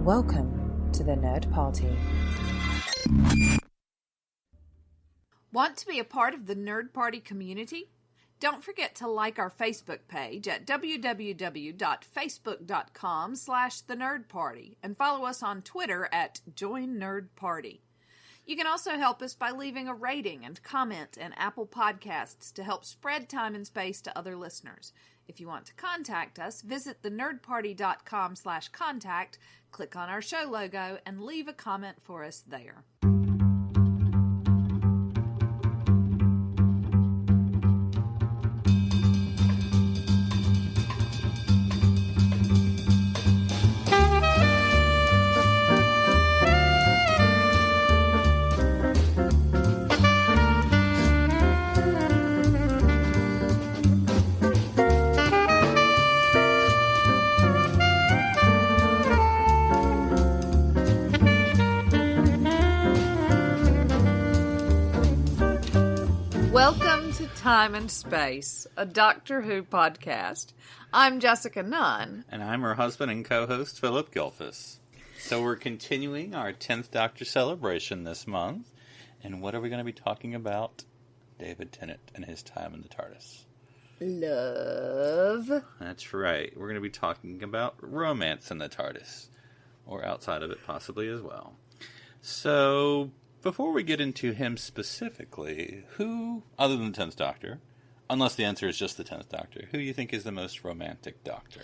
Welcome to the Nerd Party. Want to be a part of the Nerd Party community? Don't forget to like our Facebook page at www.facebook.com/thenerdparty and follow us on Twitter at @JoinNerdParty. You can also help us by leaving a rating and comment in Apple Podcasts to help spread Time and Space to other listeners. If you want to contact us, visit thenerdparty.com/contact, click on our show logo, and leave a comment for us there. Welcome to Time and Space, a Doctor Who podcast. I'm Jessica Nunn. And I'm her husband and co-host, Phillip Gilfus. So we're continuing our 10th Doctor celebration this month. And what are we going to be talking about? David Tennant and his time in the TARDIS. Love. That's right. We're going to be talking about romance in the TARDIS. Or outside of it, possibly, as well. So, before we get into him specifically, who, other than the 10th Doctor, unless the answer is just the 10th Doctor, who do you think is the most romantic Doctor?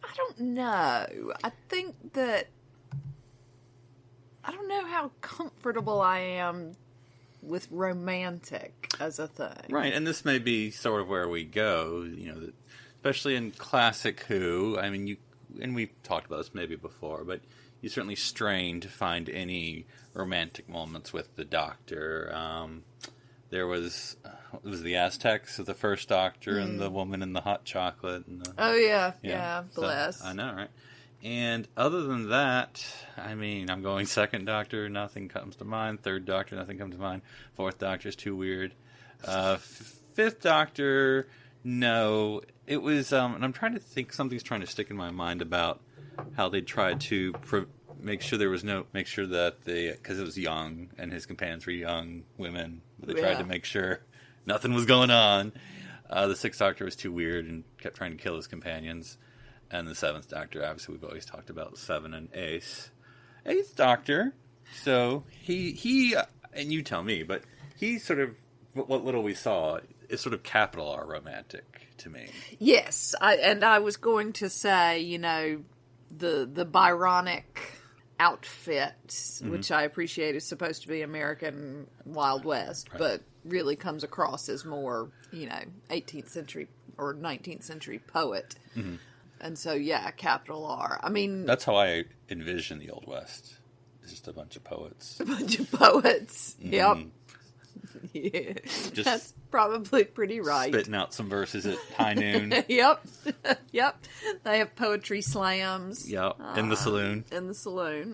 I don't know. I think that I don't know how comfortable I am with romantic as a thing. Right, and this may be sort of where we go, especially in classic Who. I mean, and we've talked about this maybe before, but you certainly strain to find any romantic moments with the Doctor. There was, it was the Aztecs of the first Doctor and the woman in the hot chocolate. And bless. So, I know, right? And other than that, I mean, I'm going second Doctor, nothing comes to mind. Third Doctor, nothing comes to mind. Fourth Doctor is too weird. Fifth Doctor, no. It was, and I'm trying to think, something's trying to stick in my mind about how they tried to make sure that because it was young and his companions were young women, but they tried to make sure nothing was going on. The Sixth Doctor was too weird and kept trying to kill his companions. And the Seventh Doctor, obviously we've always talked about Seven and Ace. Eighth Doctor, so he and you tell me, but he sort of, what little we saw, is sort of capital R romantic to me. Yes, I was going to say, the Byronic outfit, which I appreciate is supposed to be American Wild West, right, but really comes across as more, 18th century or 19th century poet. Mm-hmm. And so, yeah, capital R. I mean, that's how I envision the Old West. It's just a bunch of poets. A bunch of poets. Mm-hmm. Yep. Yeah, just that's probably pretty right. Spitting out some verses at high noon. Yep. They have poetry slams. Yep. In the saloon.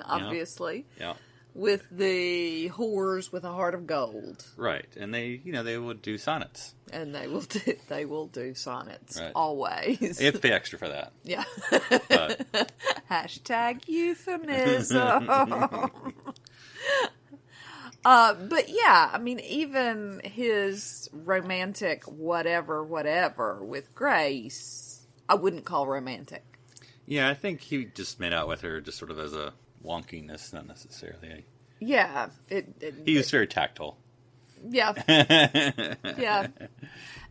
Obviously. Yep. With the whores with a heart of gold. Right. And they would do sonnets. And they will do sonnets. Right. Always. You have to pay extra for that. Yeah. But. Hashtag euphemism. But yeah, I mean, even his romantic whatever with Grace, I wouldn't call romantic. Yeah, I think he just made out with her just sort of as a wonkiness, not necessarily. Yeah. He was very tactile. Yeah. Yeah.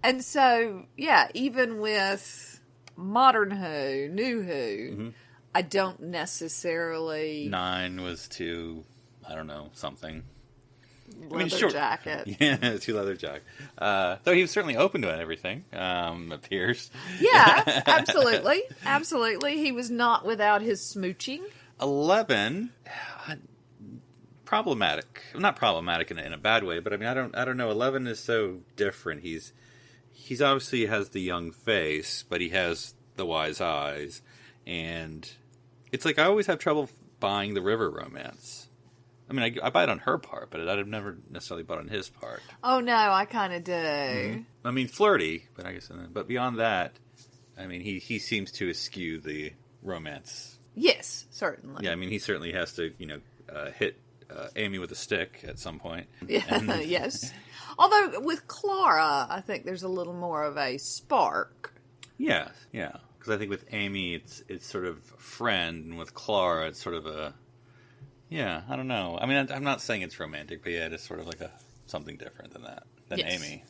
And so, yeah, even with modern Who, new Who, mm-hmm, I don't necessarily... 9 was too, I don't know, something... Leather jacket. Yeah, too leather jacket. Though he was certainly open to everything, appears. Yeah, absolutely. Absolutely. He was not without his smooching. 11, problematic. Not problematic in a bad way, but I mean, I don't know. 11 is so different. He's obviously has the young face, but he has the wise eyes. And it's like I always have trouble buying the River romance. I mean, I buy it on her part, but I'd have never necessarily bought on his part. Oh, no, I kind of do. Mm-hmm. I mean, flirty, but I guess... But beyond that, I mean, he seems to eschew the romance Yes, certainly. Yeah, I mean, he certainly has to, hit Amy with a stick at some point. Yeah, yes. Although with Clara, I think there's a little more of a spark. Yeah. Because I think with Amy, it's sort of friend, and with Clara, it's sort of a... Yeah, I don't know. I mean, I'm not saying it's romantic, but yeah, it's sort of like something different than that, than Yes. Amy.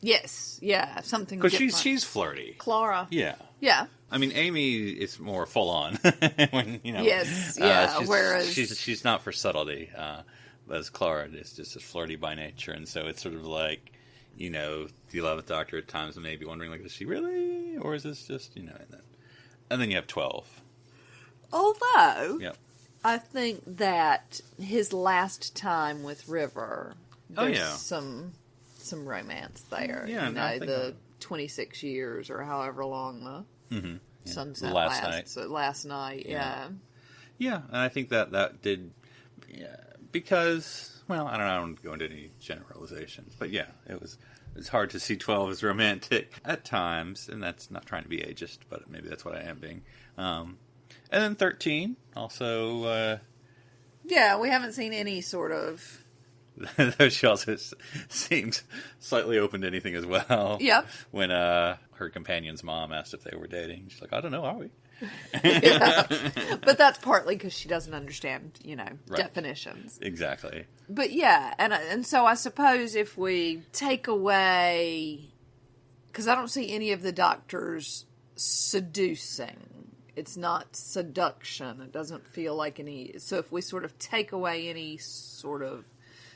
Yes, yeah, something Because different. she's flirty. Clara. Yeah. Yeah. I mean, Amy is more full on. Yes, yeah. Whereas she's not for subtlety, whereas Clara is just as flirty by nature, and so it's sort of like, the 11th Doctor at times may be wondering, like, is she really, or is this just, and then you have 12. although Yep. I think that his last time with River, there's yeah. some romance there. Yeah, no, I think the 26 years or however long the sunset The last lasts. night. Last night, yeah. Yeah, and I think that did, because, well, I don't go into any generalizations, but yeah, it's hard to see 12 as romantic at times, and that's not trying to be ageist, but maybe that's what I am being. And then 13, also... Yeah, we haven't seen any sort of... she also seems slightly open to anything as well. Yep. When her companion's mom asked if they were dating, she's like, I don't know, are we? Yeah. But that's partly because she doesn't understand, Right. definitions. Exactly. But yeah, and so I suppose if we take away... Because I don't see any of the doctors seducing. It's not seduction. It doesn't feel like any... So if we sort of take away any sort of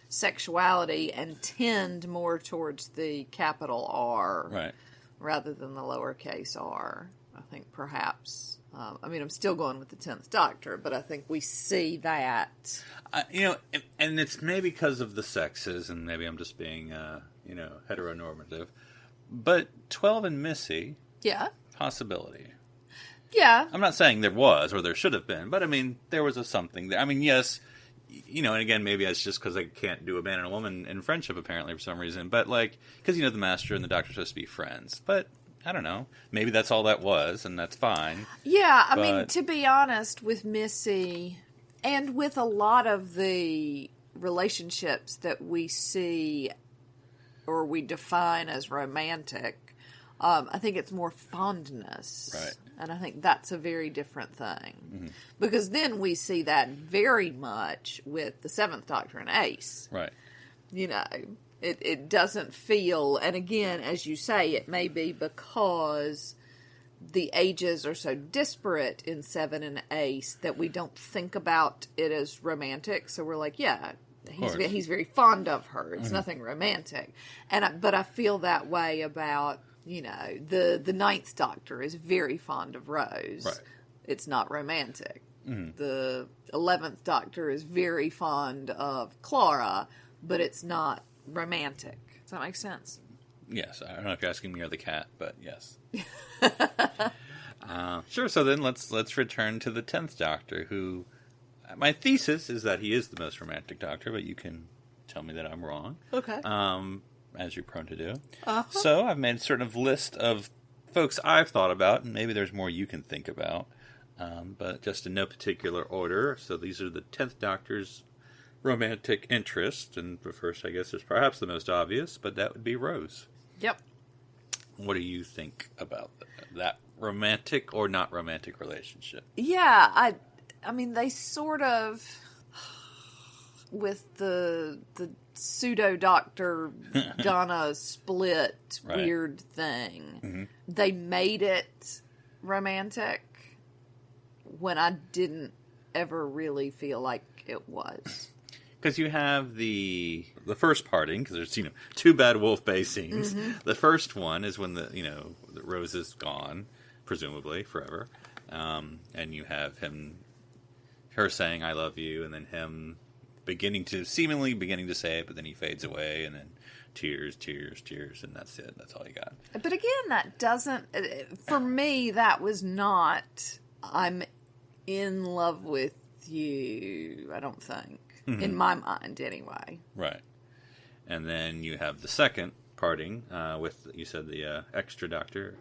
sexuality and tend more towards the capital R Right. rather than the lowercase r, I think perhaps... I'm still going with the 10th Doctor, but I think we see that. And it's maybe because of the sexes, and maybe I'm just being, heteronormative. But 12 and Missy, Yeah. possibility. Yeah. I'm not saying there was, or there should have been, but I mean, there was a something there. I mean, yes, and again, maybe it's just because I can't do a man and a woman in friendship, apparently, for some reason. But, because, the Master and the Doctor are supposed to be friends. But, I don't know. Maybe that's all that was, and that's fine. Yeah, I mean, to be honest, with Missy, and with a lot of the relationships that we see or we define as romantic, I think it's more fondness. Right. And I think that's a very different thing. Mm-hmm. Because then we see that very much with the 7th Doctor and Ace. Right. It doesn't feel, and again, as you say, it may be because the ages are so disparate in 7 and Ace that we don't think about it as romantic. So we're like, yeah, he's very fond of her. It's nothing romantic. But I feel that way about, the 9th Doctor is very fond of Rose. Right. It's not romantic. Mm-hmm. The 11th Doctor is very fond of Clara, but it's not romantic. Does that make sense? Yes. I don't know if you're asking me or the cat, but yes. Sure. So then let's return to the 10th Doctor, who my thesis is that he is the most romantic Doctor, but you can tell me that I'm wrong. Okay. As you're prone to do. Uh-huh. So I've made a sort of list of folks I've thought about, and maybe there's more you can think about, but just in no particular order. So these are the 10th Doctor's romantic interest, and the first, I guess, is perhaps the most obvious, but that would be Rose. Yep. What do you think about that romantic or not romantic relationship? Yeah, I mean, they sort of, with the pseudo Doctor Donna split Right. weird thing, Mm-hmm. they made it romantic when I didn't ever really feel like it was. Because you have the first parting, because there's, two bad Wolf Bay scenes. Mm-hmm. The first one is when the Rose is gone, presumably forever, and you have her saying "I love you," and then him seemingly beginning to say it, but then he fades away, and then tears, and that's it. That's all you got. But again, that doesn't, for me, that was not, I'm in love with you, I don't think. Mm-hmm. In my mind, anyway. Right. And then you have the second parting with, you said, the extra Doctor,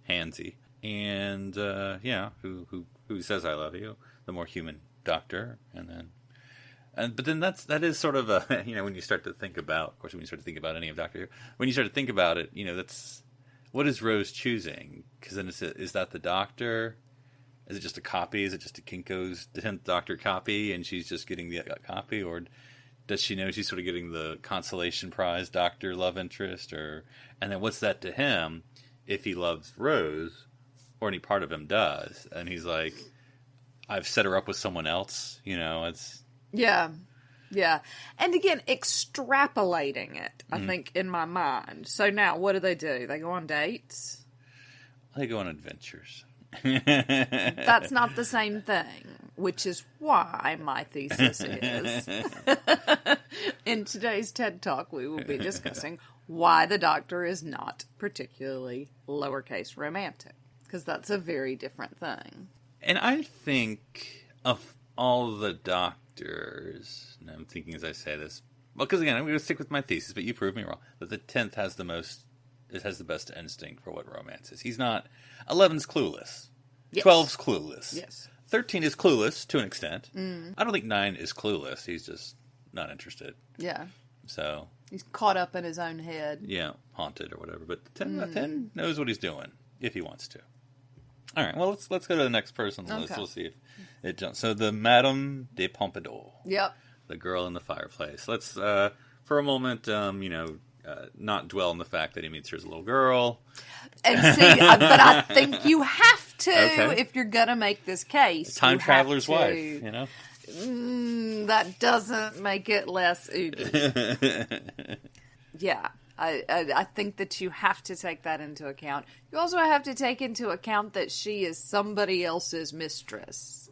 Hansy. and who says I love you, the more human doctor, but then that is sort of a when you start to think about, of course, when you start to think about any of Doctor Who, when you start to think about it, that's what is Rose choosing? Because then is that the Doctor? Is it just a copy? Is it just a Kinko's 10th Doctor copy, and she's just getting the copy, or does she know she's sort of getting the consolation prize Doctor love interest, and then what's that to him if he loves Rose, or any part of him does, and he's like, I've set her up with someone else, it's... Yeah. Yeah. And again, extrapolating it, I think, in my mind. So now, what do? They go on dates? They go on adventures. That's not the same thing, which is why my thesis is. In today's TED Talk, we will be discussing why the Doctor is not particularly lowercase romantic. Because that's a very different thing. And I think of all the Doctors, and I'm thinking as I say this, well, because again, I'm going to stick with my thesis, but you proved me wrong, that the 10th has the best instinct for what romance is. He's not... 11's clueless. Yes. 12's clueless. Yes. 13 is clueless, to an extent. I don't think 9 is clueless. He's just not interested. Yeah. So... he's caught up in his own head. Yeah, haunted or whatever. But the 10 knows what he's doing, if he wants to. All right, well, let's go to the next person on the list. We'll see if it jumps. So the Madame de Pompadour. Yep. The girl in the fireplace. Let's, for a moment, not dwell on the fact that he meets her as a little girl. And see, but I think you have to if you're going to make this case. Time traveler's wife, that doesn't make it less oody. Yeah. I think that you have to take that into account. You also have to take into account that she is somebody else's mistress.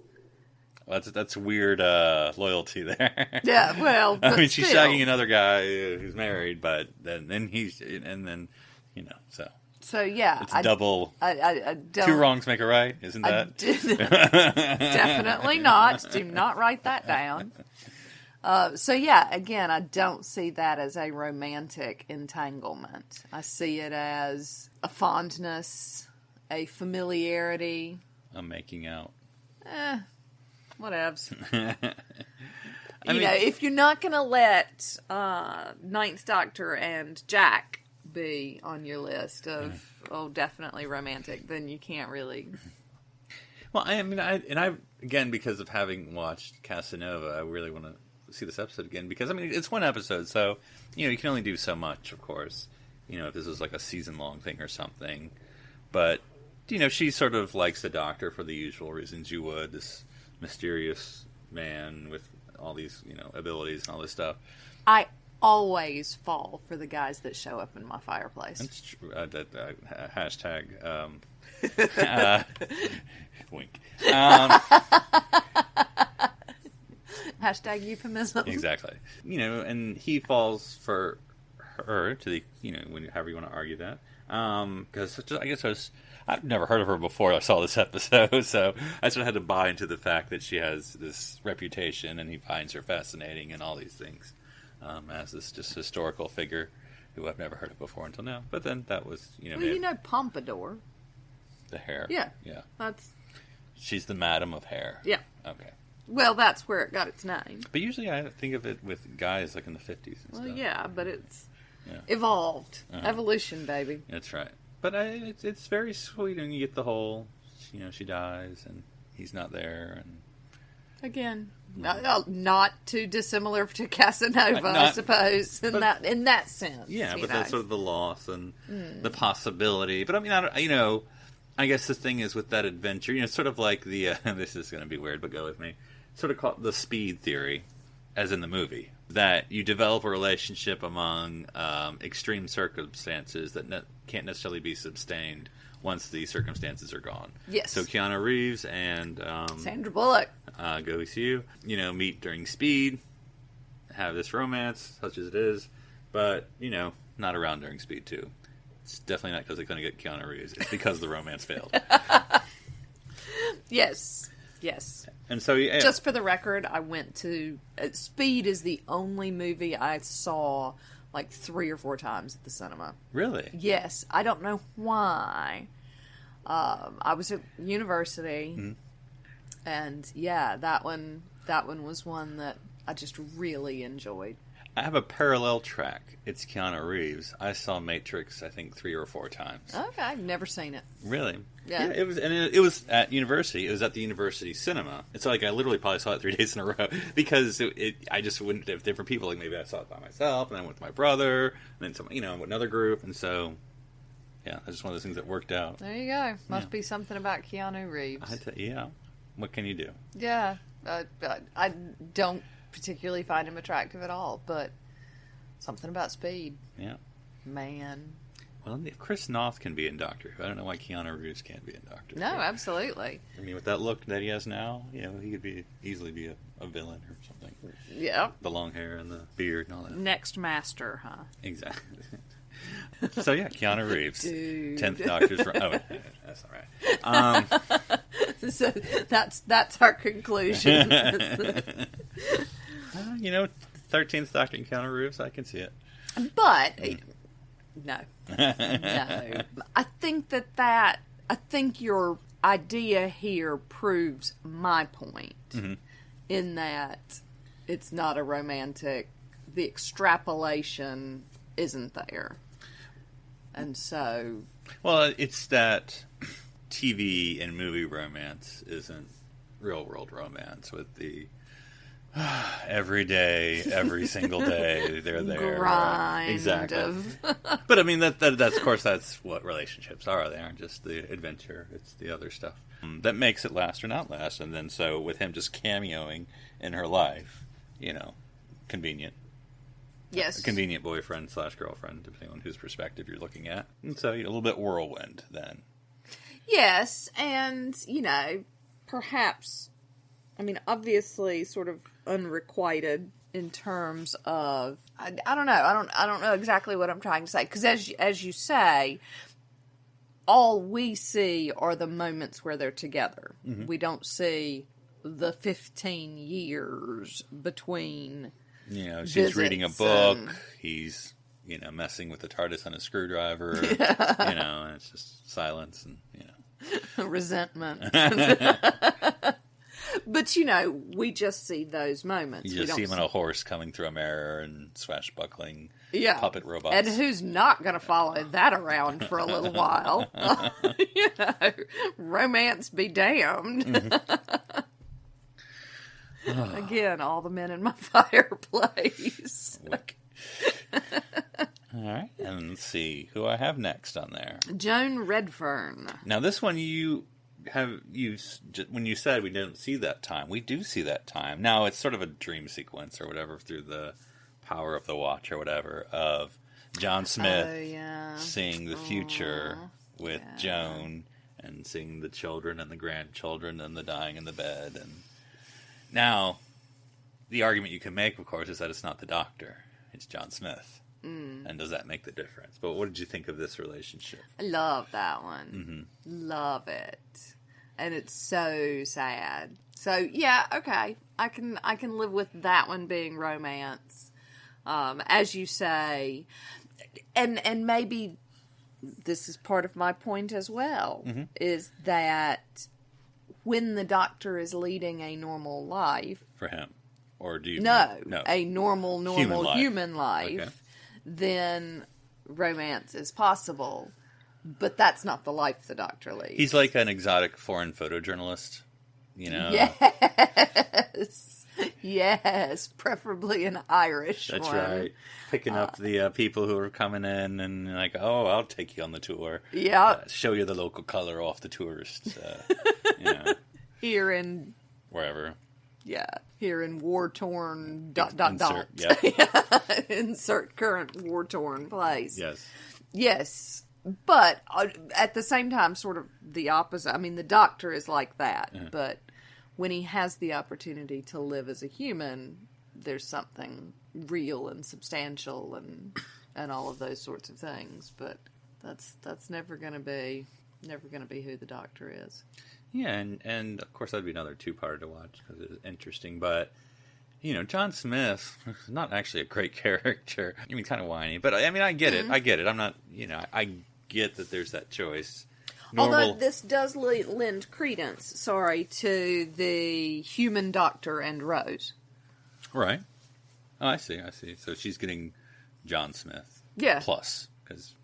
Well, that's weird loyalty there. Yeah, well, I mean, she's shagging another guy who's married, but then he's so. So yeah, it's double. I don't, 2 wrongs make a right, isn't that? Definitely not. Do not write that down. So yeah, again, I don't see that as a romantic entanglement. I see it as a fondness, a familiarity, a making out. Whatevs. If you're not going to let Ninth Doctor and Jack be on your list of definitely romantic, then you can't really. Well, I again, because of having watched Casanova, I really want to see this episode again, because it's one episode, so you can only do so much, of course, if this was like a season-long thing or something, but she sort of likes the Doctor for the usual reasons you would, this mysterious man with all these abilities and all this stuff. I always fall for the guys that show up in my fireplace. That's true. Hashtag wink. Hashtag euphemism. Exactly. And he falls for her to the, however you want to argue that. Because I guess I've never heard of her before I saw this episode, so I sort of had to buy into the fact that she has this reputation and he finds her fascinating and all these things as this just historical figure who I've never heard of before until now. But then that was, Pompadour. The hair. Yeah. Yeah. She's the Madam of Hair. Yeah. Okay. Well, that's where it got its name. But usually I think of it with guys like in the 50s and stuff. Well, yeah, but it's evolved. Evolution, baby. That's right. But it's very sweet, and you get the whole, she dies, and he's not there, and... Again, not too dissimilar to Casanova, I suppose, in that sense. Yeah, but that's sort of the loss and the possibility. But I guess the thing is with that adventure, it's sort of like the, this is going to be weird, but go with me, sort of called the speed theory, as in the movie, that you develop a relationship among extreme circumstances that can't necessarily be sustained once the circumstances are gone. Yes. So Keanu Reeves and Sandra Bullock go see you, meet during Speed, have this romance, such as it is, but, not around during Speed 2. It's definitely not because they're going to get Keanu Reeves. It's because the romance failed. Yes. And so, yeah. Just for the record, I went to... Speed is the only movie I saw like 3 or 4 times at the cinema. Really? Yes. I don't know why. I was at university, and yeah, that one was one that I just really enjoyed. I have a parallel track. It's Keanu Reeves. I saw Matrix, I think, 3 or 4 times. Okay, I've never seen it. Really? Yeah. It was, and it was at university. It was at the university cinema. It's like I literally probably saw it 3 days in a row because I just wouldn't have different people. Like maybe I saw it by myself, and then I went with my brother, and then some, another group, and so yeah, that's just one of those things that worked out. There you go. Must be something about Keanu Reeves. Yeah. What can you do? Yeah, I don't particularly find him attractive at all, but something about speed. Yeah. Man. Well, if Chris Noth can be in Doctor Who, I don't know why Keanu Reeves can't be in Doctor Who. No, absolutely. I mean, with that look that he has now, he could easily be a villain or something. Yeah. The long hair and the beard and all that. Next Master, huh? Exactly. So yeah, Keanu Reeves, Dude. 10th Doctor's. That's all right. So that's our conclusion. 13th Doctor and Keanu Reeves, I can see it. But no. I think your idea here proves my point in that it's not a romantic. The extrapolation isn't there, and so. Well, it's that TV and movie romance isn't real world romance with the every day, every single day they're there. Grind exactly. But I mean that's of course that's what relationships are. They aren't just the adventure; it's the other stuff that makes it last or not last. And then so with him just cameoing in her life, convenient. Yes. A convenient boyfriend / girlfriend, depending on whose perspective you're looking at. And so a little bit whirlwind then. Yes, and, perhaps, obviously sort of unrequited in terms of, I don't know, I don't know exactly what I'm trying to say, because as you say, all we see are the moments where they're together. Mm-hmm. We don't see the 15 years between she's reading a book, he's, messing with the TARDIS on a screwdriver, and it's just silence and, resentment. But, we just see those moments. You just see him on a horse coming through a mirror and swashbuckling puppet robots. And who's not going to follow that around for a little while? Romance be damned. Mm-hmm. Again, all the men in my fireplace. All right, and let's see who I have next on there. Joan Redfern. Now, this one when you said we didn't see that time, we do see that time. Now, it's sort of a dream sequence or whatever through the power of the watch or whatever of John Smith seeing the future with Joan and seeing the children and the grandchildren and the dying in the bed. And now, the argument you can make, of course, is that it's not the Doctor. It's John Smith. And does that make the difference? But what did you think of this relationship? I love that one. Mm-hmm. Love it. And it's so sad. So, yeah, okay. I can live with that one being romance. As you say. And maybe this is part of my point as well, is that when the Doctor is leading a normal life... For him. Or do you No. No. A normal human life. Okay. Then romance is possible. But that's not the life the Doctor leads. He's like an exotic foreign photojournalist, Yes, preferably an Irish That's one. right. Picking up the people who are coming in and like, oh, I'll take you on the tour. Yeah. Show you the local color off the tourists. Here in... Wherever. Yeah, here in war-torn... Insert, yeah. Insert current war-torn place. Yes. Yes, but at the same time, sort of the opposite. I mean, the Doctor is like that, but when he has the opportunity to live as a human, there's something real and substantial and all of those sorts of things. But that's never going to be who the Doctor is. Yeah, and of course that'd be another two-parter to watch because it's interesting. But John Smith is not actually a great character. I mean, kind of whiny, but I mean, I get it. I get it. I'm not, I get that there's that choice. normal. Although this does lend credence, to the human doctor and Rose. Right. Oh, I see. So she's getting John Smith. Yeah. Plus, because,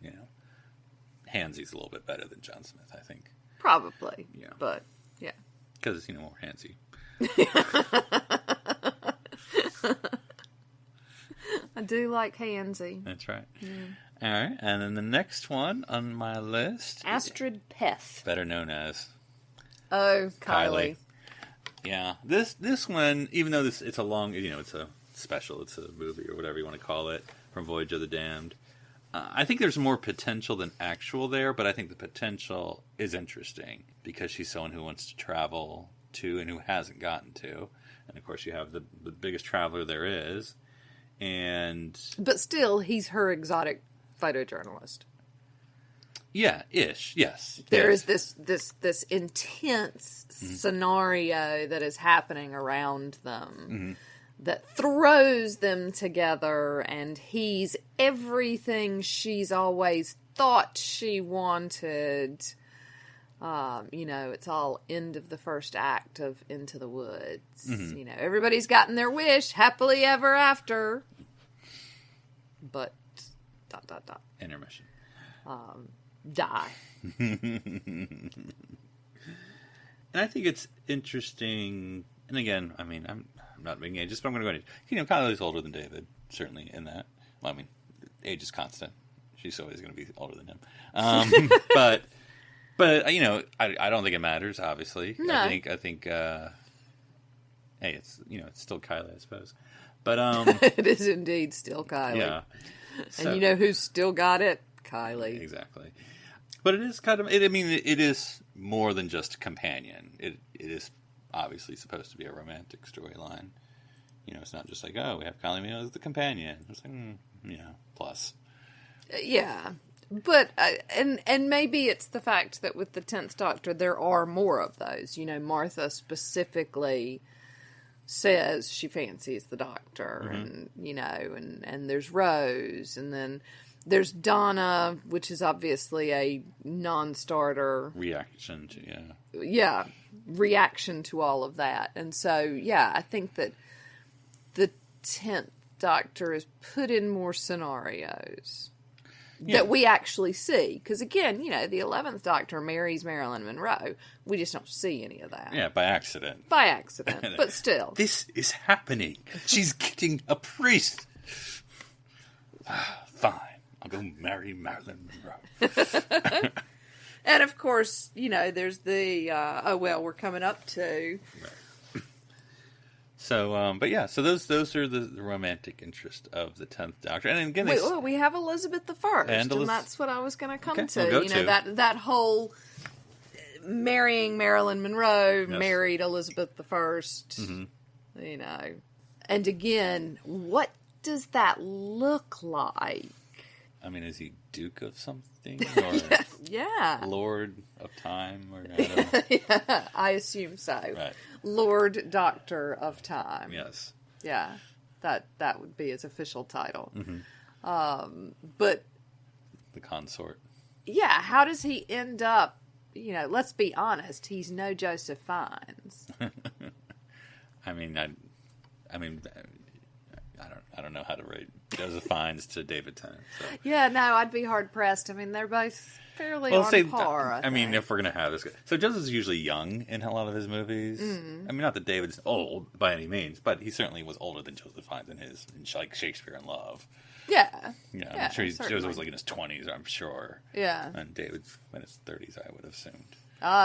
Hansy's a little bit better than John Smith, I think. Probably. Yeah. But, yeah. Because, more Hansy. I do like Hansy. That's right. All right. And then the next one on my list. Astrid Peth. Better known as. Oh, Kylie. Yeah. This one, even though it's a long, it's a special, it's a movie or whatever you want to call it, from Voyage of the Damned. I think there's more potential than actual there, but I think the potential is interesting because she's someone who wants to travel to and who hasn't gotten to. And of course you have the biggest traveler there is. But still, he's her exotic photojournalist. Yeah, ish, yes. There is this intense scenario that is happening around them that throws them together, and he's everything she's always thought she wanted. It's all end of the first act of Into the Woods. Everybody's gotten their wish, happily ever after. But, ... Intermission. Die. And I think it's interesting, and again, I'm not being ageist, but I'm going to go into, Kylie's older than David, certainly in that. Well, age is constant. She's always going to be older than him. But I don't think it matters, obviously. No. I think hey, it's, it's still Kylie, I suppose. But, it is indeed still Kylie. Yeah. So, and who's still got it? Kylie. Exactly. But it is kind of, it is more than just a companion. It is obviously supposed to be a romantic storyline. It's not just like, oh, we have Kylie Minogue as the companion. It's like, plus. Yeah. But, and maybe it's the fact that with the 10th Doctor, there are more of those. Martha specifically says she fancies the Doctor, and, and there's Rose, and then there's Donna, which is obviously a non-starter. Reaction to, Yeah, reaction to all of that. And so, yeah, I think that the 10th Doctor is put in more scenarios that we actually see. Because, again, the 11th Doctor marries Marilyn Monroe. We just don't see any of that. Yeah, by accident. By accident, but still. This is happening. She's getting a priest. Fine. I'll go marry Marilyn Monroe. And, of course, there's the, we're coming up to... Right. So, but yeah, so those are the romantic interest of the 10th Doctor. And again, we have Elizabeth I, and that's what I was going to come to. That whole marrying Marilyn Monroe, married Elizabeth I, And again, what does that look like? Is he Duke of something? Or yeah. Lord of Time? Or I don't know. Yeah, I assume so. Right. Lord Doctor of Time. Yes. Yeah, that would be his official title. But the consort. Yeah, how does he end up? Let's be honest. He's no Joseph Fiennes. I don't know how to rate Joseph Fiennes to David Tennant. So. Yeah, no, I'd be hard pressed. They're both fairly on par. If we're gonna have this, so Joseph's usually young in a lot of his movies. Not that David's old by any means, but he certainly was older than Joseph Fiennes in Shakespeare in Love. Yeah, I'm sure Joseph was in his 20s. I'm sure. Yeah, and David's in his 30s. I would have assumed.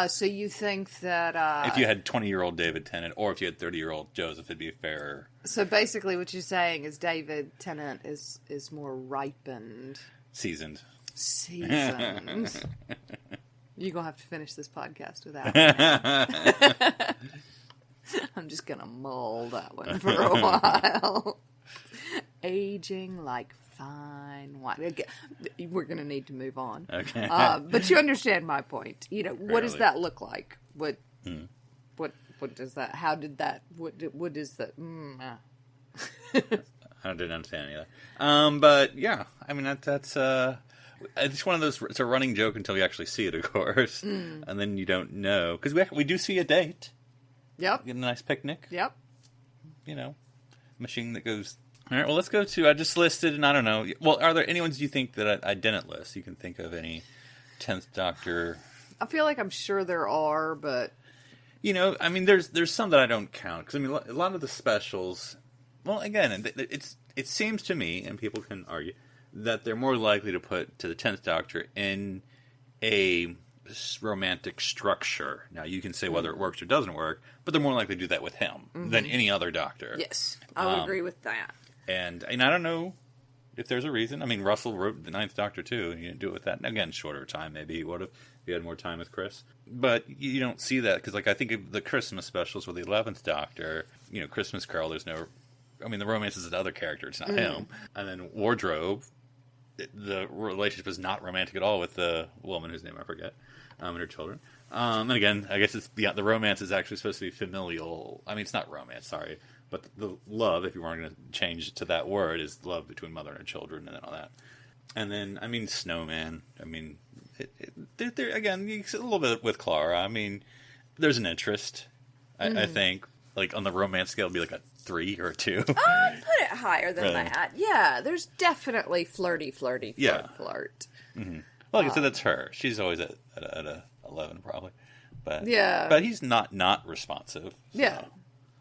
So you think that if you had 20-year-old David Tennant, or if you had 30-year-old Joseph, it'd be fairer. So basically, what you're saying is David Tennant is more ripened, seasoned. You're gonna have to finish this podcast without me. I'm just gonna mull that one for a while. Aging like fine wine. We're going to need to move on. Okay. But you understand my point. What does that look like? What does that? How did that? What is that? I didn't understand any of that. But yeah, that's it's one of those. It's a running joke until you actually see it, of course, and then you don't know because we do see a date. Yep. Get a nice picnic. Yep. Machine that goes. All right. Well, let's go to. I just listed, and I don't know. Well, are there any ones you think that I didn't list? You can think of any 10th Doctor. I feel like I'm sure there are, but I mean, there's some that I don't count because I mean, a lot of the specials. Well, again, it seems to me, and people can argue, that they're more likely to put to the 10th Doctor in a romantic structure. Now, you can say whether it works or doesn't work, but they're more likely to do that with him than any other Doctor. yes, I would agree with that. And I don't know if there's a reason. I mean, Russell wrote the 9th Doctor, too, and you didn't do it with that. And again, shorter time, maybe he would have if he had more time with Chris. But you don't see that, because I think of the Christmas specials with the 11th Doctor, Christmas Carol, there's no... I mean, the romance is another character, it's not him. And then Wardrobe, the relationship is not romantic at all with the woman whose name I forget, and her children. And again, I guess it's the romance is actually supposed to be familial. I mean, it's not romance, sorry. But the love, if you weren't going to change it to that word, is love between mother and her children and all that. And then, I mean, Snowman. I mean, again, a little bit with Clara. I mean, there's an interest, I think. Like, on the romance scale, it'd be like a 3 or a 2. Put it higher than that. Yeah, there's definitely flirty, flirt. Mm-hmm. Well, like I said, that's her. She's always at a 11, probably. But yeah. But he's not responsive. So. Yeah.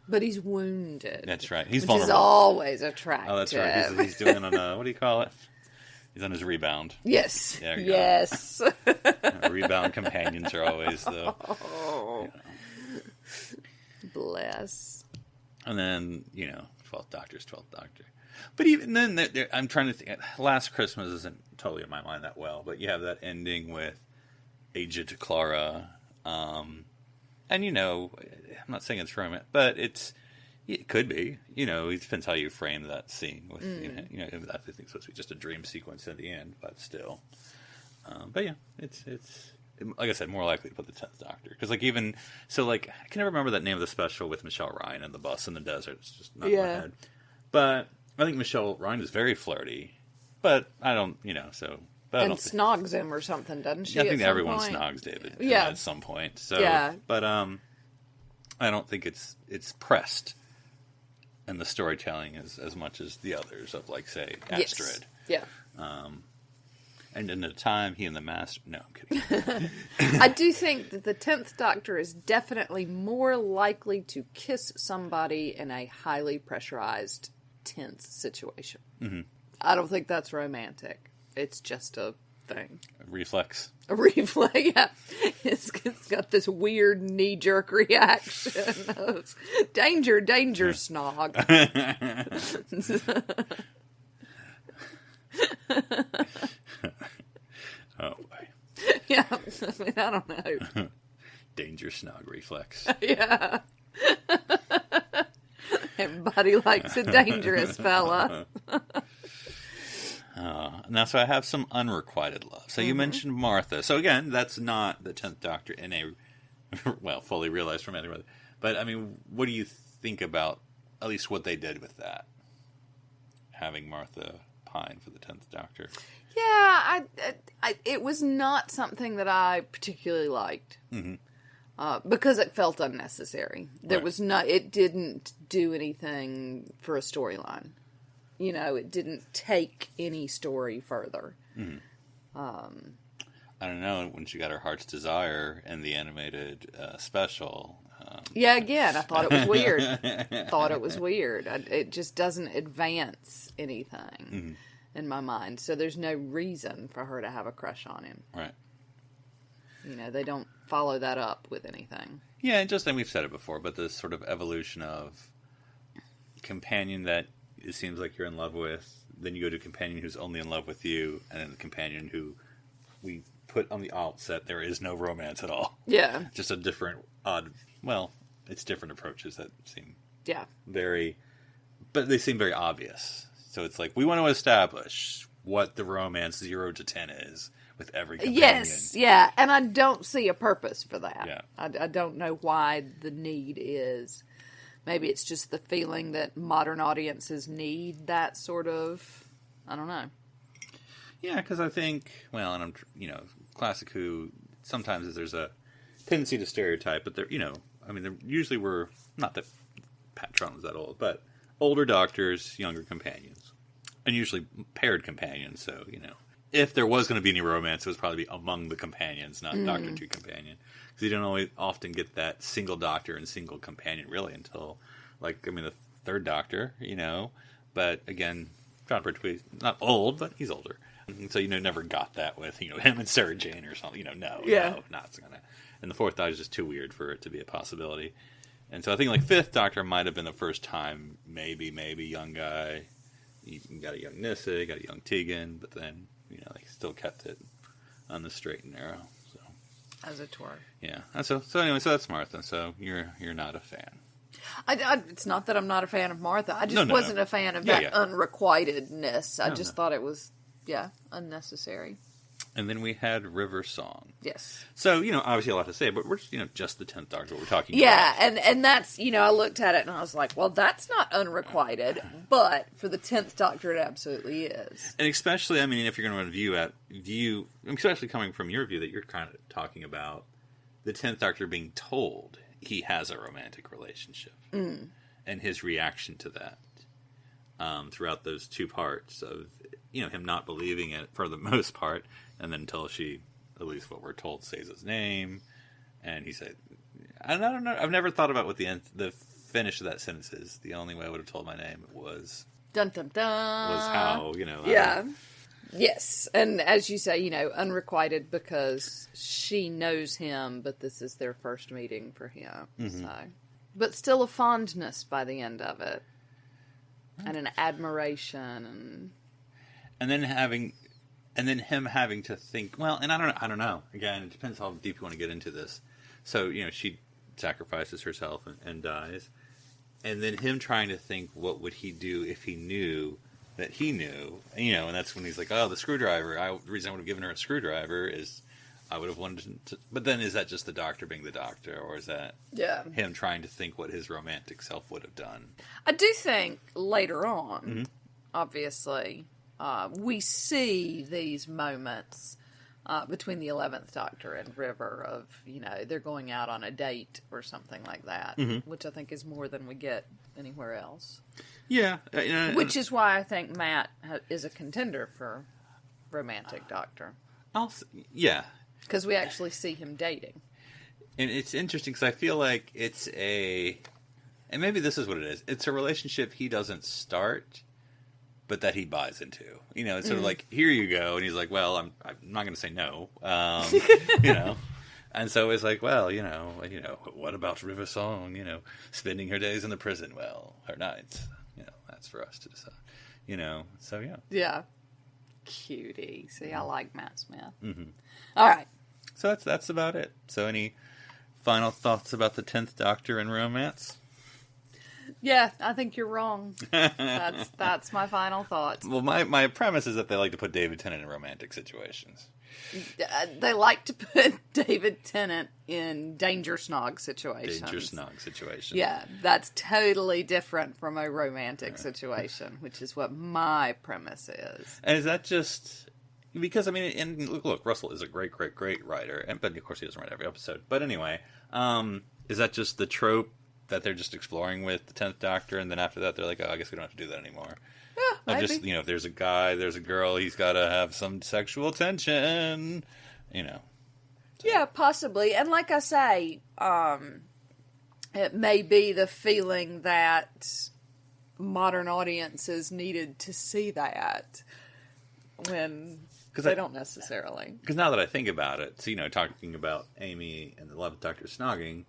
But he's wounded. That's right. He's which vulnerable. is always attractive. Oh, that's right. He's doing on what do you call it? He's on his rebound. Yes. There you yes. go. Rebound companions are always the... Bless. And then, 12th Doctor's 12th Doctor. But even then, I'm trying to think. Last Christmas isn't totally in my mind that well, but you have that ending with aged Clara. And, I'm not saying it's romantic, but it could be. It depends how you frame that scene. With I think it's supposed to be just a dream sequence at the end, but still. But yeah, it's like I said, more likely to put the 10th Doctor. Because, I can never remember that name of the special with Michelle Ryan and the bus in the desert. It's just not in my head. But I think Michelle Ryan is very flirty. But I don't, so... But and snogs him or something, doesn't she? I think everyone snogs David at some point. So, yeah. But I don't think it's pressed in the storytelling as much as the others of, say, Astrid. Yes. Yeah. And in the time, he and the Master... No, I'm kidding. I do think that the 10th Doctor is definitely more likely to kiss somebody in a highly pressurized, tense situation. Mm-hmm. I don't think that's romantic. It's just a thing. A reflex. A reflex, yeah. It's got this weird knee-jerk reaction of, danger, Snog. Oh, boy. Yeah, I don't know. Danger Snog reflex. Yeah. Everybody likes a dangerous fella. Now, so I have some unrequited love. So you mentioned Martha. So again, that's not the 10th Doctor in a, fully realized romantic. But, I mean, what do you think about at least what they did with that? Having Martha pine for the 10th Doctor. Yeah, it was not something that I particularly liked. Mm-hmm. Because it felt unnecessary. It didn't do anything for a storyline. It didn't take any story further. Mm-hmm. I don't know, when she got her heart's desire in the animated special. Yeah, again, I thought it was weird. It just doesn't advance anything in my mind. So there's no reason for her to have a crush on him. Right. They don't follow that up with anything. Yeah, and we've said it before, but this sort of evolution of companion that it seems like you're in love with, then you go to a companion who's only in love with you, and then the companion who we put on the outset, there is no romance at all. Yeah. Just a different, it's different approaches that seem but they seem very obvious. So it's like, we want to establish what the romance 0 to 10 is with every companion. Yes, yeah, and I don't see a purpose for that. Yeah. I don't know why the need is. Maybe it's just the feeling that modern audiences need that sort of, I don't know. Yeah, because I think, well, and I'm, classic Who, sometimes there's a tendency to stereotype, but they're, there usually were, not that Patron was that old, but older doctors, younger companions. And usually paired companions, so, if there was going to be any romance, it would probably be among the companions, not Doctor to companion. Because you don't often get that single doctor and single companion, really, until, the third Doctor, But, again, John Pertwee, not old, but he's older. And so, never got that with, him and Sarah Jane or something. No, not going to. And the fourth Doctor is just too weird for it to be a possibility. And so I think, fifth Doctor might have been the first time, maybe, young guy. You got a young Nyssa, you got a young Tegan, but then, they still kept it on the straight and narrow. So, as it were. Yeah. So anyway, so that's Martha. So you're not a fan. It's not that I'm not a fan of Martha. I just wasn't a fan of that unrequitedness. I just thought it was, unnecessary. And then we had River Song. Yes. So, obviously a lot to say, but we're, just the 10th Doctor, what we're talking about. Yeah, and that's, I looked at it and I was like, well, that's not unrequited, but for the 10th Doctor, it absolutely is. And especially, if you're going to view, especially coming from your view that you're kind of talking about the 10th Doctor being told he has a romantic relationship. And his reaction to that throughout those two parts of, him not believing it for the most part, and then until she, at least what we're told, says his name, and he said, I don't know, I've never thought about what the finish of that sentence is. The only way I would have told my name was... Dun, dun, dun. Was how, Yeah. Yes, and as you say, unrequited because she knows him, but this is their first meeting for him. Mm-hmm. So. But still a fondness by the end of it. And an admiration. And then him having to think, well, and I don't know. Again, it depends how deep you want to get into this. So, she sacrifices herself and dies. And then him trying to think, what would he do if he knew that he knew? And that's when he's like, oh, the screwdriver. The reason I would have given her a screwdriver is I would have wanted to... But then is that just the Doctor being the Doctor? Or is that him trying to think what his romantic self would have done? I do think later on, obviously... we see these moments between the 11th Doctor and River of, they're going out on a date or something like that, which I think is more than we get anywhere else. Yeah. Which is why I think Matt is a contender for romantic Doctor. Yeah. Because we actually see him dating. And it's interesting because I feel like it's and maybe this is what it is. It's a relationship he doesn't start, but that he buys into. It's sort of like, here you go. And he's like, well, I'm not going to say no. And so it's like, well, what about River Song? Spending her days in the prison. Well, her nights. That's for us to decide. So yeah. Yeah. Cutie. See, I like Matt Smith. Mm-hmm. All right. So that's about it. So any final thoughts about the 10th Doctor and romance? Yeah, I think you're wrong. That's my final thoughts. Well, my premise is that they like to put David Tennant in romantic situations. They like to put David Tennant in danger snog situations. Yeah, that's totally different from a romantic situation, which is what my premise is. And is that just... Because, and look, Russell is a great, great, great writer. But, of course, he doesn't write every episode. But anyway, is that just the trope that they're just exploring with the 10th Doctor, and then after that they're like, oh, I guess we don't have to do that anymore. Yeah, maybe. Just, if there's a guy, there's a girl, he's got to have some sexual tension, So. Yeah, possibly. And like I say, it may be the feeling that modern audiences needed to see that when they don't necessarily. Because now that I think about it, so, talking about Amy and the 11th Doctor snogging,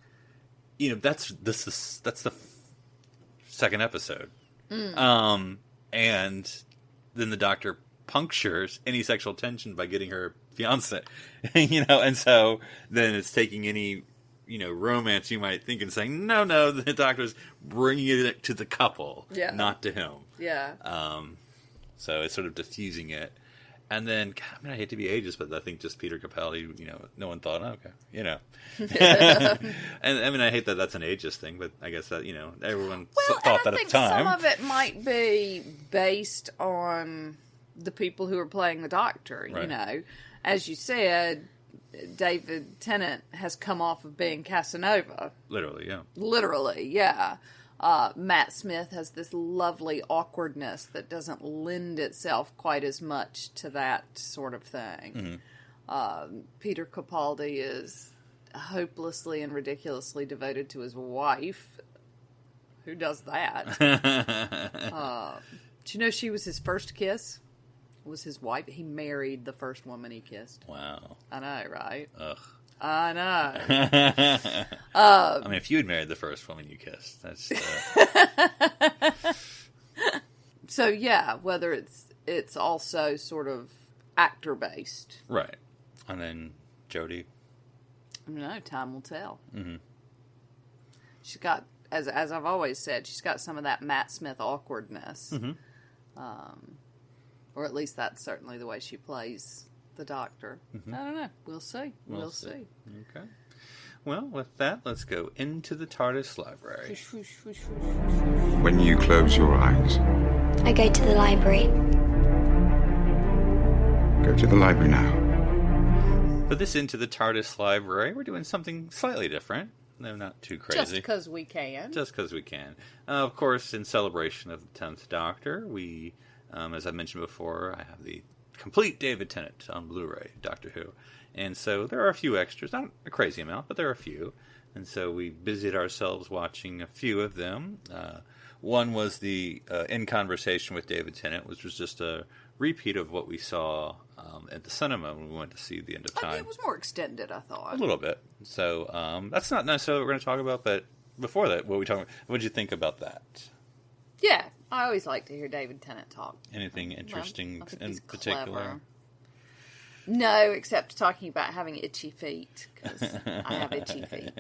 that's the second episode. And then the Doctor punctures any sexual tension by getting her fiancé, and so then it's taking any, romance you might think and saying, no, the Doctor's bringing it to the couple, not to him. Yeah. So it's sort of diffusing it. And then, I hate to be ageist, but I think just Peter Capaldi, no one thought, oh, okay, And I hate that that's an ageist thing, but I guess that, everyone thought that at the time. Some of it might be based on the people who are playing the Doctor. Right. You know, as you said, David Tennant has come off of being Casanova. Literally, yeah. Literally, yeah. Matt Smith has this lovely awkwardness that doesn't lend itself quite as much to that sort of thing. Peter Capaldi is hopelessly and ridiculously devoted to his wife. Who does that? Do you know she was his first kiss? Was his wife? He married the first woman he kissed. Wow. I know, right? Ugh. I know. I mean, if you had married the first woman you kissed, that's... So, yeah, whether it's also sort of actor-based. Right. And then Jodie. No, time will tell. Mm-hmm. She's got, as I've always said, she's got some of that Matt Smith awkwardness. Mm-hmm. Or at least that's certainly the way she plays the Doctor. Mm-hmm. I don't know. We'll see. We'll see. Okay. Well, with that, let's go into the TARDIS library. When you close your eyes, I go to the library. go to the library now. For this Into the TARDIS library, we're doing something slightly different. No, not too crazy. Just because we can. Just because we can. Of course, in celebration of the 10th Doctor, we, as I mentioned before, I have the complete David Tennant on Blu-ray, Doctor Who. And so there are a few extras, not a crazy amount, but there are a few. And so we busied ourselves watching a few of them. One was the In Conversation with David Tennant, which was just a repeat of what we saw at the cinema when we went to see The End of Time. It was more extended, I thought. A little bit. So that's not necessarily what we're going to talk about, but before that, what did you think about that? Yeah, I always like to hear David Tennant talk. Anything interesting I think in he's particular? clever. No, except talking about having itchy feet, because I have itchy feet.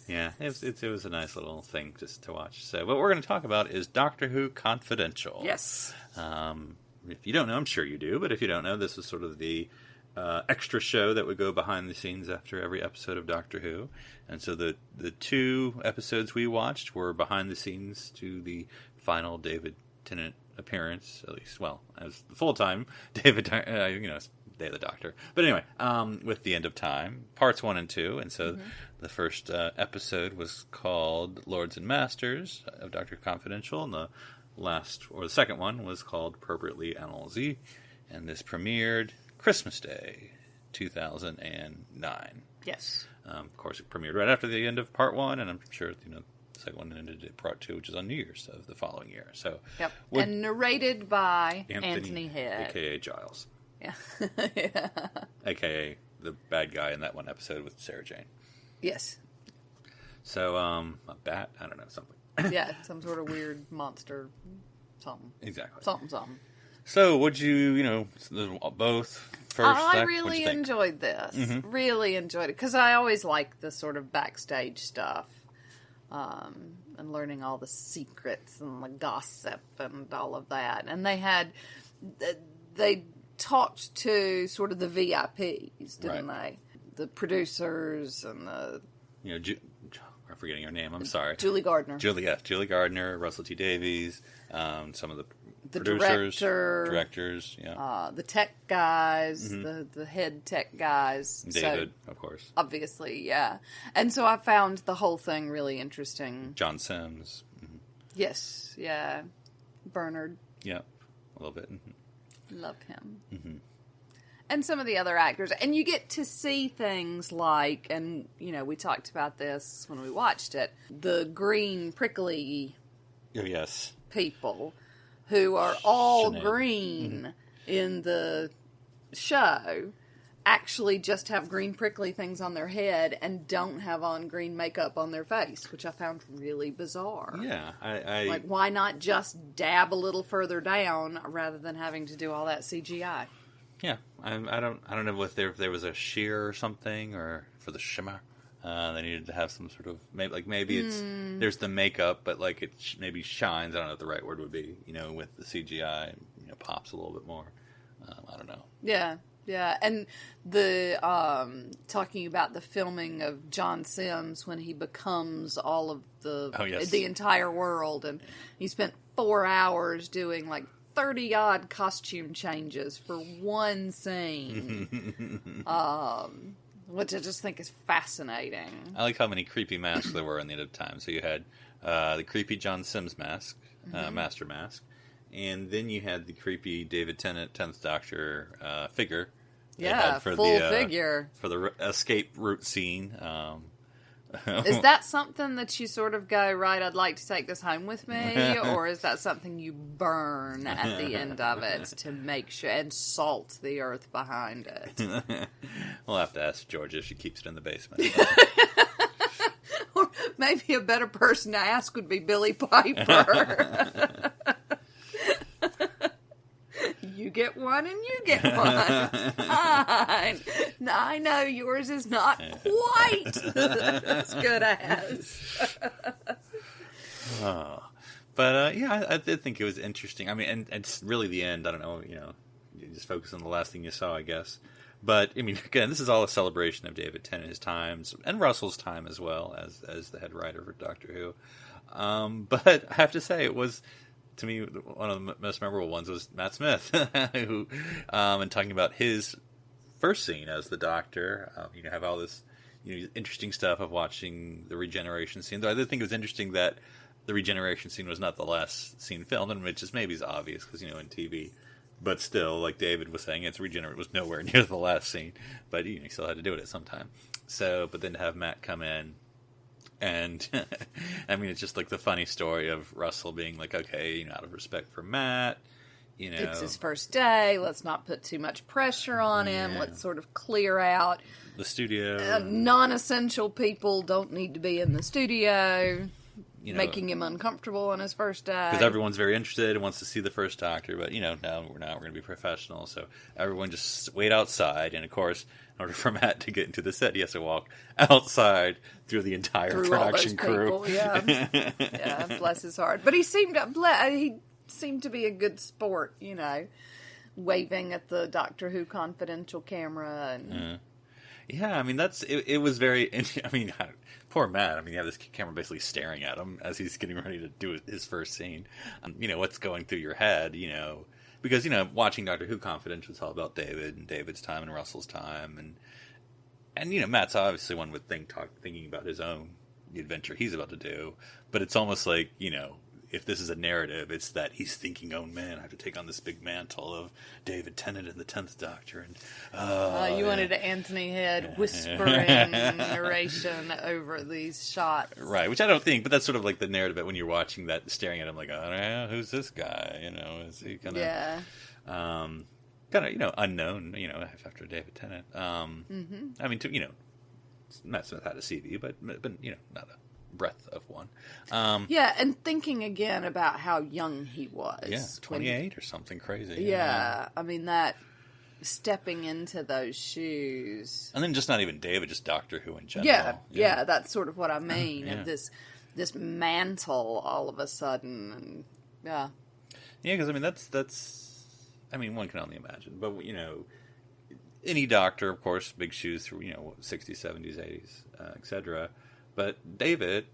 Yeah, it was a nice little thing just to watch. So what we're going to talk about is Doctor Who Confidential. Yes. If you don't know, I'm sure you do, but if you don't know, this is sort of the extra show that would go behind the scenes after every episode of Doctor Who. And so the 2 episodes we watched were behind the scenes to the final David Tennant appearance, at least, well, as the full-time David, Day of the Doctor. But anyway, with The End of Time, parts 1 and 2. And so the first episode was called Lords and Masters of Doctor Confidential, and the second one was called Appropriately Allons-y, and this premiered Christmas Day, 2009. Yes. Of course, it premiered right after the end of part 1, and I'm sure, the second one ended at part 2, which is on New Year's of the following year. So, yep. And narrated by Anthony Head. A.K.A. Giles. Yeah. Yeah. A.K.A. the bad guy in that one episode with Sarah Jane. Yes. So, a bat? I don't know, something. Yeah, some sort of weird monster something. Exactly. Something. So, would you, both first, I Zach, really enjoyed this. Mm-hmm. Really enjoyed it. Because I always like the sort of backstage stuff. And learning all the secrets and the gossip and all of that. And they talked to sort of the VIPs, didn't they? The producers and the... I'm forgetting her name, I'm sorry. Julie Gardner. Julie Gardner, Russell T. Davies, some of the producers, directors, yeah. The tech guys, the head tech guys. David, of course. Obviously, yeah. And so I found the whole thing really interesting. John Sims. Mm-hmm. Yes, yeah. Bernard. Yeah, a little bit. Mm-hmm. Love him. Mm-hmm. And some of the other actors. And you get to see things like, and, we talked about this when we watched it, the green prickly people who are all green in the show actually just have green prickly things on their head and don't have on green makeup on their face, which I found really bizarre. Yeah, I like, why not just dab a little further down rather than having to do all that CGI? Yeah, I don't know if there was a sheer or something, or for the shimmer, they needed to have some sort of maybe it's there's the makeup, but like it maybe shines. I don't know what the right word would be. With the CGI, pops a little bit more. I don't know. Yeah. Yeah, and the talking about the filming of John Sims when he becomes all of the entire world, and he spent 4 hours doing like 30-odd costume changes for one scene, which I just think is fascinating. I like how many creepy masks there were in the end of time. So you had the creepy John Sims mask, Master Mask, and then you had the creepy David Tennant 10th Doctor figure. Yeah, full figure. For the escape route scene. Is that something that you sort of go, right, I'd like to take this home with me? Or is that something you burn at the end of it to make sure, and salt the earth behind it? We'll have to ask Georgia if she keeps it in the basement. Or maybe a better person to ask would be Billy Piper. You get one and you get one. Fine. I know yours is not quite as good as. But I did think it was interesting. I mean, and it's really the end. I don't know, you just focus on the last thing you saw, I guess. But, I mean, again, this is all a celebration of David Tennant, his times, and Russell's time as well, as the head writer for Doctor Who. But I have to say, it was, to me, one of the most memorable ones was Matt Smith, who, and talking about his first scene as the Doctor. Have all this interesting stuff of watching the regeneration scene. Though I did think it was interesting that the regeneration scene was not the last scene filmed, and which is maybe is obvious because, in TV. But still, like David was saying, its regenerate was nowhere near the last scene. But you still had to do it at some time. So, but then to have Matt come in, and I mean, it's just like the funny story of Russell being like, okay, out of respect for Matt, it's his first day. Let's not put too much pressure on him. Let's sort of clear out the studio. Non-essential people don't need to be in the studio. Making him uncomfortable on his first day. Because everyone's very interested and wants to see the first Doctor, but, no, we're not. We're going to be professional. So everyone just wait outside. And, of course, in order for Matt to get into the set, he has to walk outside through the entire production crew. People, yeah, bless his heart. But he seemed to be a good sport, waving at the Doctor Who Confidential camera. And yeah, I mean, it was very, I mean, poor Matt. I mean, you have this camera basically staring at him as he's getting ready to do his first scene. What's going through your head, because, watching Doctor Who Confidential is all about David and David's time and Russell's time. And Matt's obviously one would thinking about his own adventure he's about to do. But it's almost like, if this is a narrative, it's that he's thinking, oh man, I have to take on this big mantle of David Tennant and the 10th Doctor. And you wanted Anthony Head whispering narration over these shots. Right, which I don't think, but that's sort of like the narrative when you're watching that, staring at him like, oh, who's this guy? Is he kind of, unknown, after David Tennant. I mean, Matt Smith had a CV, but not a breadth of one. And thinking again about how young he was. Yeah, 28 or something crazy. Yeah, I mean, that stepping into those shoes. And then just not even David, just Doctor Who in general. Yeah, that's sort of what I mean. Of this mantle all of a sudden. And, yeah, because, I mean, that's, I mean, one can only imagine. But, any Doctor, of course, big shoes through, 60s, 70s, 80s, etc. But David,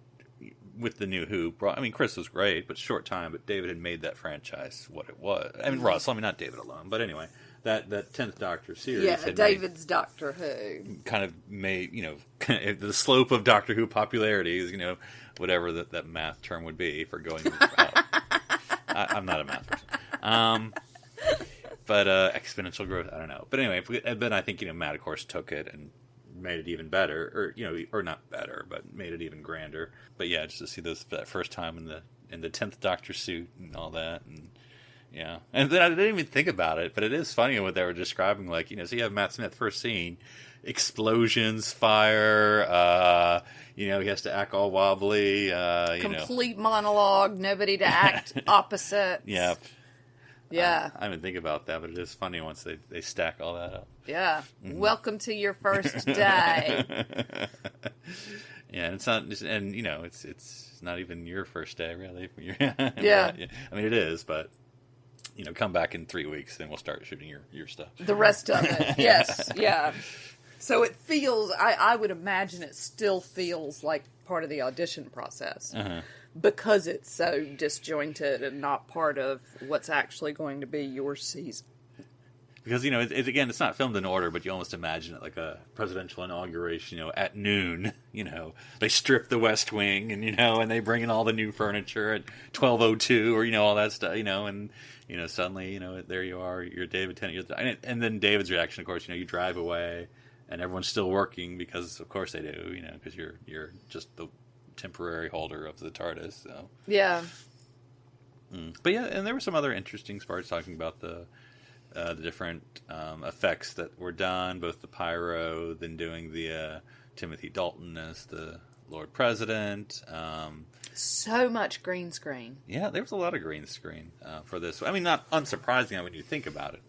with the new Who, Chris was great, but short time, but David had made that franchise what it was. I mean, Russell, not David alone, but anyway, that 10th Doctor series. Yeah, David's Doctor Who. Kind of made, the slope of Doctor Who popularity is, whatever that math term would be for going out. I'm not a math person. But exponential growth, I don't know. But anyway, then I think, Matt, of course, took it and made it even better, or not better, but made it even grander. But yeah, just to see that first time in the 10th Doctor suit and all that, and yeah. And then I didn't even think about it, but it is funny what they were describing, like, so you have Matt Smith first scene, explosions, fire, he has to act all wobbly, complete monologue, nobody to act opposite. Yep. Yeah. I didn't think about that, but it is funny once they stack all that up. Yeah. Mm-hmm. Welcome to your first day. Yeah, and it's not, and it's not even your first day, really. Yeah. I mean, it is, but come back in 3 weeks, then we'll start shooting your stuff. The rest of it, yes, yeah. So it feels, I would imagine it still feels like part of the audition process. because it's so disjointed and not part of what's actually going to be your season. Because, again, it's not filmed in order, but you almost imagine it like a presidential inauguration, at noon, they strip the West Wing and, and they bring in all the new furniture at 12:02 or, all that stuff, and, suddenly, there you are, you're David Tennant. And then David's reaction, of course, you drive away and everyone's still working because, of course, they do, because you're just the temporary holder of the TARDIS, so. Yeah. But, yeah, and there were some other interesting parts talking about the different effects that were done, both the pyro, then doing the Timothy Dalton as the Lord President. So much green screen. Yeah, there was a lot of green screen for this. I mean, not unsurprising when you think about it,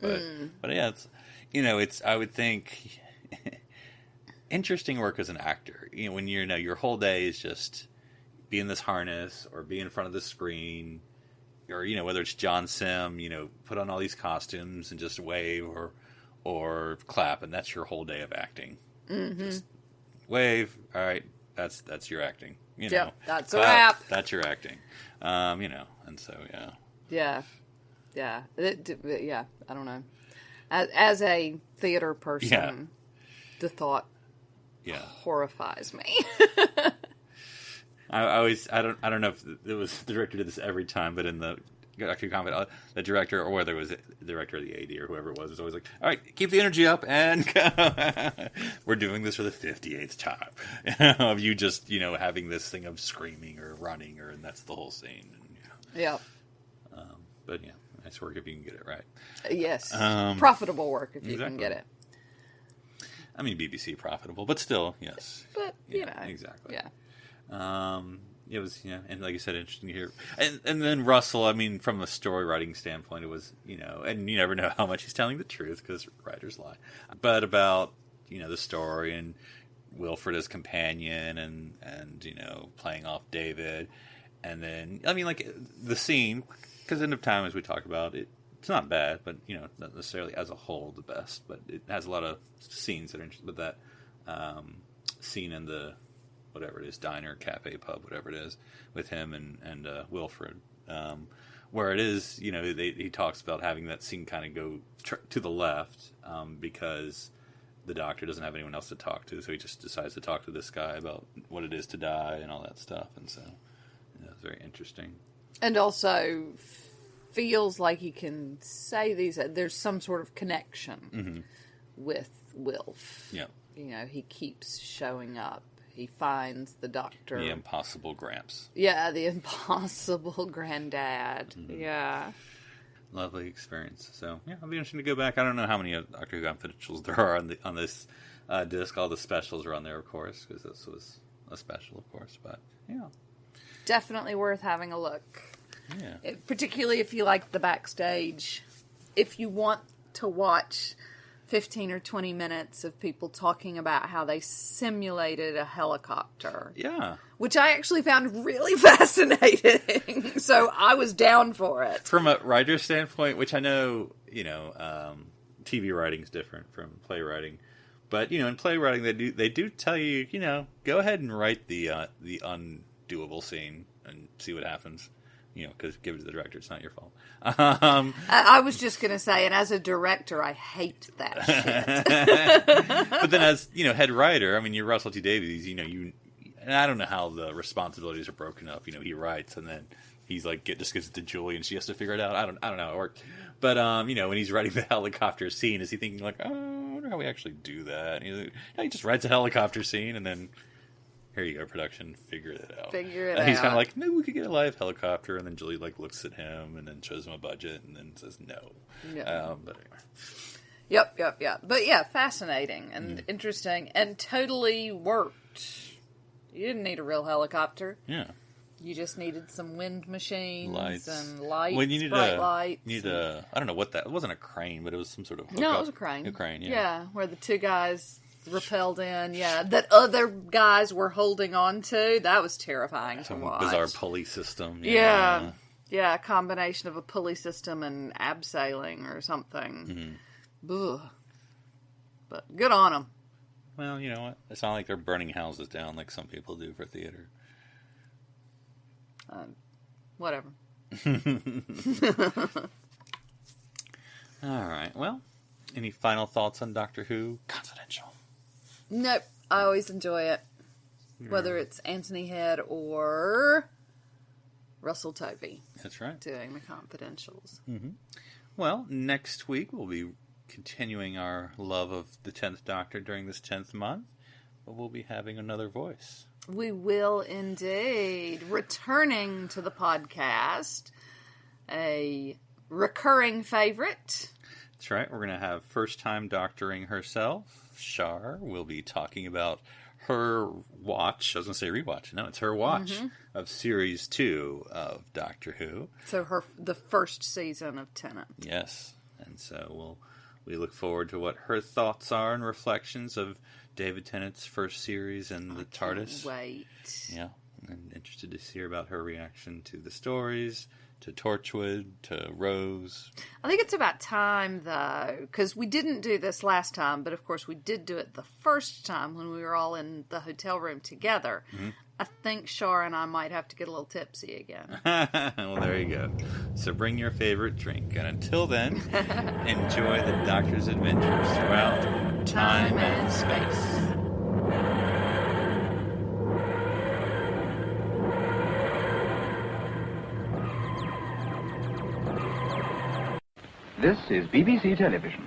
but yeah, it's I would think interesting work as an actor. When your whole day is just be in this harness or be in front of the screen. Or, whether it's John Sim, put on all these costumes and just wave or clap, and that's your whole day of acting. Mm-hmm. Just wave, all right, that's your acting. Yep, that's clap, a wrap. That's your acting. And so, yeah. Yeah. Yeah. Yeah, I don't know. As a theater person, the thought horrifies me. I don't know if it was the director did this every time, but in the director comment, the director, or whether it was the director or the AD or whoever it was always like, all right, keep the energy up and go. We're doing this for the 58th time of you just, having this thing of screaming or running and that's the whole scene. And, yeah. But yeah, nice work if you can get it right. Yes. Profitable work if you can get it. I mean, BBC profitable, but still, yes. But, Exactly. Yeah. It was, and like you said, interesting to hear. And then Russell, I mean, from a story writing standpoint, it was, and you never know how much he's telling the truth because writers lie. But about, the story and Wilfred as companion and playing off David. And then, I mean, like the scene, because End of Time, as we talked about, it's not bad, but, not necessarily as a whole the best. But it has a lot of scenes that are interesting. But that scene in the whatever it is, diner, cafe, pub, whatever it is, with him and Wilfred, where it is, he talks about having that scene kind of go to the left because the doctor doesn't have anyone else to talk to, so he just decides to talk to this guy about what it is to die and all that stuff, and so it's very interesting. And also feels like he can say these, there's some sort of connection with Wilf. Yeah. He keeps showing up. He finds the doctor. The impossible Gramps. Yeah, the impossible granddad. Mm-hmm. Yeah. Lovely experience. So, yeah, it'll be interesting to go back. I don't know how many Doctor Who Confidentials there are on this disc. All the specials are on there, of course, because this was a special, of course. But, yeah. Definitely worth having a look. Yeah. Particularly if you like the backstage. If you want to watch 15 or 20 minutes of people talking about how they simulated a helicopter. Yeah. Which I actually found really fascinating. So I was down for it. From a writer's standpoint, which I know, TV writing is different from playwriting. But, in playwriting, they do tell you, go ahead and write the undoable scene and see what happens. Because give it to the director, it's not your fault. I was just going to say, and as a director, I hate that shit. But then as, head writer, I mean, you're Russell T Davies, and I don't know how the responsibilities are broken up. He writes, and then he's like, just gives it to Julie, and she has to figure it out. I don't know how it works. But, when he's writing the helicopter scene, is he thinking like, oh, I wonder how we actually do that? And he just writes a helicopter scene, and then here you go, production, figure it out. He's kind of like, maybe we could get a live helicopter, and then Julie looks at him and then shows him a budget and then says no. But anyway. Yep. But yeah, fascinating and interesting and totally worked. You didn't need a real helicopter. Yeah. You just needed some wind machines and lights. Well, you needed bright lights. I don't know what that. It wasn't a crane, but it was some sort of hookup. No, it was a crane. A crane, yeah. Yeah, where the two guys rappelled in, that other guys were holding on to. That was terrifying to watch. Bizarre pulley system. Yeah, a combination of a pulley system and abseiling or something. Mm-hmm. But good on them. Well, you know what? It's not like they're burning houses down like some people do for theater. Whatever. All right. Well, any final thoughts on Doctor Who? Confidential. Nope. I always enjoy it. Whether it's Anthony Head or Russell Tovey. That's right. Doing the confidentials. Mm-hmm. Well, next week we'll be continuing our love of the 10th Doctor during this 10th month, but we'll be having another voice. We will indeed. Returning to the podcast, a recurring favorite. That's right. We're going to have first-time doctoring herself, Shar. We'll be talking about her watch. I was going to say rewatch. No, it's her watch of Series 2 of Doctor Who. So the first season of Tennant. Yes. And so we look forward to what her thoughts are and reflections of David Tennant's first series and the TARDIS. Wait. Yeah. I'm interested to hear about her reaction to the stories, to Torchwood, to Rose. I think it's about time, though, because we didn't do this last time, but of course we did do it the first time when we were all in the hotel room together. Mm-hmm. I think Shar and I might have to get a little tipsy again. Well, there you go. So bring your favorite drink. And until then, enjoy the Doctor's adventures throughout time and space. This is BBC Television.